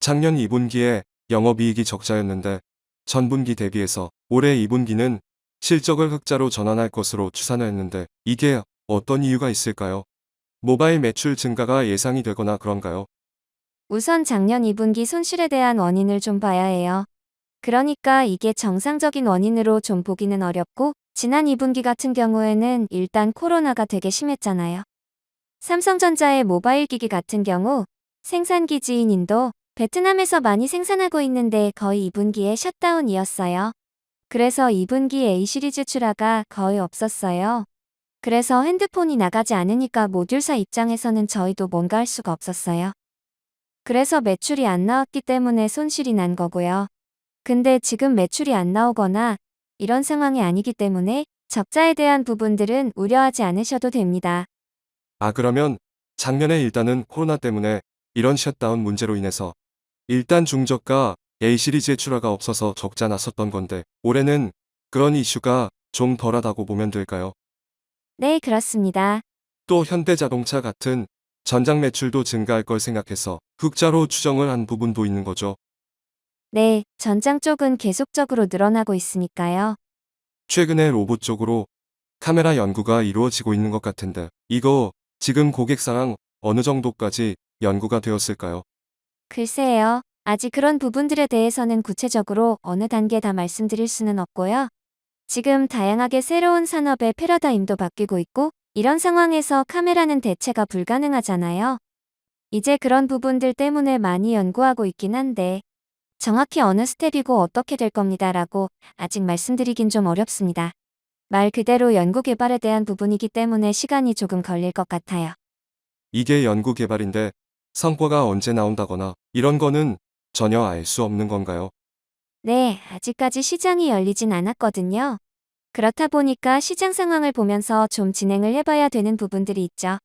작년 2분기에 영업이익이 적자였는데 전분기 대비해서 올해 2분기는 실적을 흑자로 전환할 것으로 추산을 했는데 이게 어떤 이유가 있을까요? 모바일 매출 증가가 예상이 되거나 그런가요? 우선 작년 2분기 손실에 대한 원인을 좀 봐야 해요. 그러니까 이게 정상적인 원인으로 좀 보기는 어렵고, 지난 2분기 같은 경우에는 일단 코로나가 되게 심했잖아요. 삼성전자의 모바일 기기 같은 경우 생산기지인 인도, 베트남에서 많이 생산하고 있는데 거의 2분기에 셧다운이었어요. 그래서 2분기 A 시리즈 출하가 거의 없었어요. 그래서 핸드폰이 나가지 않으니까 모듈사 입장에서는 저희도 뭔가 할 수가 없었어요. 그래서 매출이 안 나왔기 때문에 손실이 난 거고요. 근데 지금 매출이 안 나오거나 이런 상황이 아니기 때문에 적자에 대한 부분들은 우려하지 않으셔도 됩니다. 그러면 작년에 일단은 코로나 때문에 이런 셧다운 문제로 인해서 일단 중저가 A 시리즈의 출하가 없어서 적자 났었던 건데 올해는 그런 이슈가 좀 덜하다고 보면 될까요? 네, 그렇습니다. 또 현대자동차 같은 전장 매출도 증가할 걸 생각해서 흑자로 추정을 한 부분도 있는 거죠. 네, 전장 쪽은 계속적으로 늘어나고 있으니까요. 최근에 로봇 쪽으로 카메라 연구가 이루어지고 있는 것 같은데 이거 지금 고객사랑 어느 정도까지 연구가 되었을까요? 글쎄요. 아직 그런 부분들에 대해서는 구체적으로 어느 단계 다 말씀드릴 수는 없고요. 지금 다양하게 새로운 산업의 패러다임도 바뀌고 있고, 이런 상황에서 카메라는 대체가 불가능하잖아요. 이제 그런 부분들 때문에 많이 연구하고 있긴 한데, 정확히 어느 스텝이고 어떻게 될 겁니다라고 아직 말씀드리긴 좀 어렵습니다. 말 그대로 연구 개발에 대한 부분이기 때문에 시간이 조금 걸릴 것 같아요. 이게 연구 개발인데 성과가 언제 나온다거나 이런 거는 전혀 알 수 없는 건가요? 네, 아직까지 시장이 열리진 않았거든요. 그렇다 보니까 시장 상황을 보면서 좀 진행을 해봐야 되는 부분들이 있죠.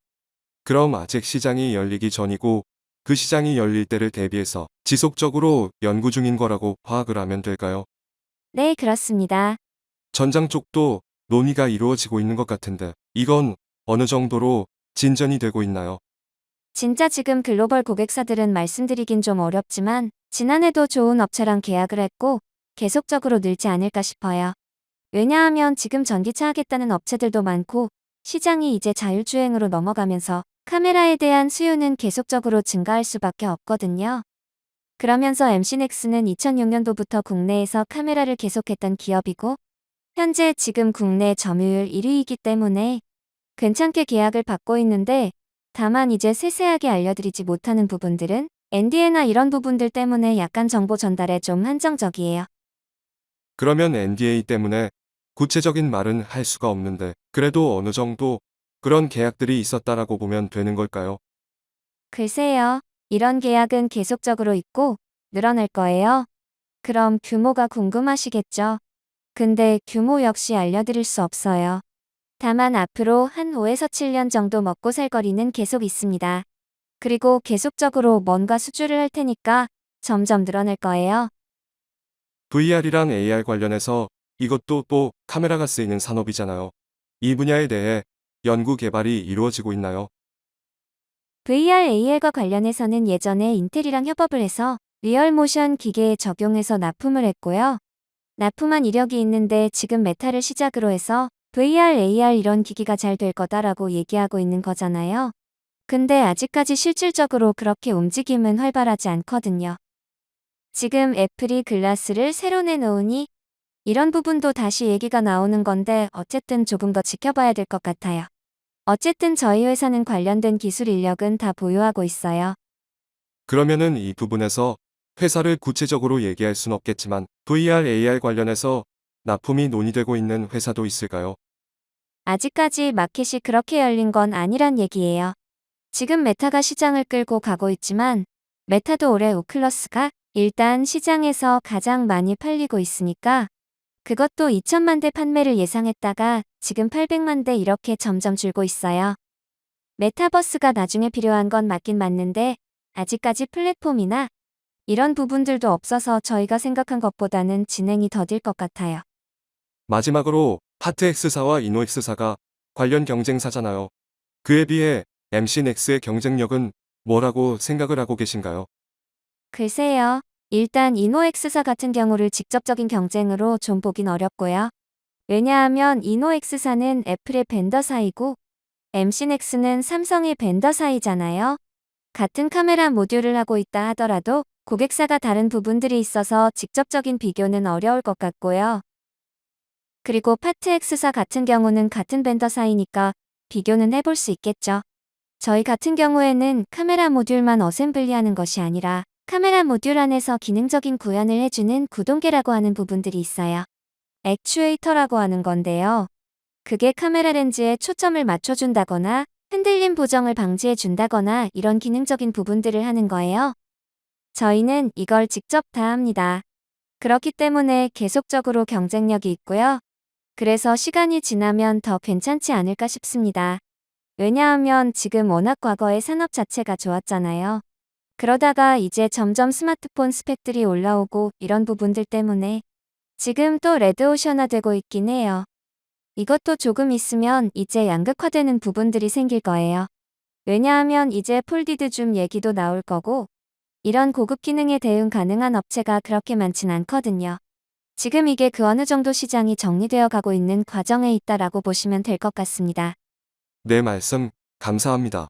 그럼 아직 시장이 열리기 전이고 그 시장이 열릴 때를 대비해서 지속적으로 연구 중인 거라고 파악을 하면 될까요? 네, 그렇습니다. 전장 쪽도 논의가 이루어지고 있는 것 같은데 이건 어느 정도로 진전이 되고 있나요? 진짜 지금 글로벌 고객사들은 말씀드리긴 좀 어렵지만, 지난해도 좋은 업체랑 계약을 했고, 계속적으로 늘지 않을까 싶어요. 왜냐하면 지금 전기차 하겠다는 업체들도 많고, 시장이 이제 자율주행으로 넘어가면서 카메라에 대한 수요는 계속적으로 증가할 수밖에 없거든요. 그러면서 MC넥스는 2006년도부터 국내에서 카메라를 계속했던 기업이고, 현재 지금 국내 점유율 1위이기 때문에 괜찮게 계약을 받고 있는데, 다만 이제 세세하게 알려드리지 못하는 부분들은 NDA나 이런 부분들 때문에 약간 정보 전달에 좀 한정적이에요. 그러면 NDA 때문에 구체적인 말은 할 수가 없는데 그래도 어느 정도 그런 계약들이 있었다라고 보면 되는 걸까요? 글쎄요. 이런 계약은 계속적으로 있고 늘어날 거예요. 그럼 규모가 궁금하시겠죠? 근데 규모 역시 알려드릴 수 없어요. 다만 앞으로 한 5에서 7년 정도 먹고 살 거리는 계속 있습니다. 그리고 계속적으로 뭔가 수주를 할 테니까 점점 늘어날 거예요. VR이랑 AR 관련해서 이것도 또 카메라가 쓰이는 산업이잖아요. 이 분야에 대해 연구 개발이 이루어지고 있나요? VR AR과 관련해서는 예전에 인텔이랑 협업을 해서 리얼모션 기계에 적용해서 납품을 했고요. 납품한 이력이 있는데 지금 메타를 시작으로 해서 VR, AR 이런 기기가 잘 될 거다라고 얘기하고 있는 거잖아요. 근데 아직까지 실질적으로 그렇게 움직임은 활발하지 않거든요. 지금 애플이 글라스를 새로 내놓으니 이런 부분도 다시 얘기가 나오는 건데 어쨌든 조금 더 지켜봐야 될 것 같아요. 어쨌든 저희 회사는 관련된 기술 인력은 다 보유하고 있어요. 그러면은 이 부분에서 회사를 구체적으로 얘기할 순 없겠지만 VR, AR 관련해서 납품이 논의되고 있는 회사도 있을까요? 아직까지 마켓이 그렇게 열린 건 아니란 얘기예요. 지금 메타가 시장을 끌고 가고 있지만 메타도 올해 오클러스가 일단 시장에서 가장 많이 팔리고 있으니까 그것도 2천만 대 판매를 예상했다가 지금 800만 대 이렇게 점점 줄고 있어요. 메타버스가 나중에 필요한 건 맞긴 맞는데 아직까지 플랫폼이나 이런 부분들도 없어서 저희가 생각한 것보다는 진행이 더딜 것 같아요. 마지막으로 하트X사와 이노엑스사가 관련 경쟁사잖아요. 그에 비해 MC넥스의 경쟁력은 뭐라고 생각을 하고 계신가요? 글쎄요. 일단 이노엑스사 같은 경우를 직접적인 경쟁으로 좀 보긴 어렵고요. 왜냐하면 이노엑스사는 애플의 벤더사이고 MC넥스는 삼성의 벤더사이잖아요. 같은 카메라 모듈을 하고 있다 하더라도 고객사가 다른 부분들이 있어서 직접적인 비교는 어려울 것 같고요. 그리고 파트엑스사 같은 경우는 같은 벤더사이니까 비교는 해볼 수 있겠죠. 저희 같은 경우에는 카메라 모듈만 어셈블리하는 것이 아니라 카메라 모듈 안에서 기능적인 구현을 해주는 구동계라고 하는 부분들이 있어요. 액추에이터라고 하는 건데요. 그게 카메라 렌즈에 초점을 맞춰준다거나 흔들림 보정을 방지해준다거나 이런 기능적인 부분들을 하는 거예요. 저희는 이걸 직접 다 합니다. 그렇기 때문에 계속적으로 경쟁력이 있고요. 그래서 시간이 지나면 더 괜찮지 않을까 싶습니다. 왜냐하면 지금 워낙 과거의 산업 자체가 좋았잖아요. 그러다가 이제 점점 스마트폰 스펙들이 올라오고 이런 부분들 때문에 지금 또 레드오션화되고 있긴 해요. 이것도 조금 있으면 이제 양극화되는 부분들이 생길 거예요. 왜냐하면 이제 폴디드 줌 얘기도 나올 거고 이런 고급 기능에 대응 가능한 업체가 그렇게 많진 않거든요. 지금 이게 그 어느 정도 시장이 정리되어 가고 있는 과정에 있다라고 보시면 될 것 같습니다. 네, 말씀 감사합니다.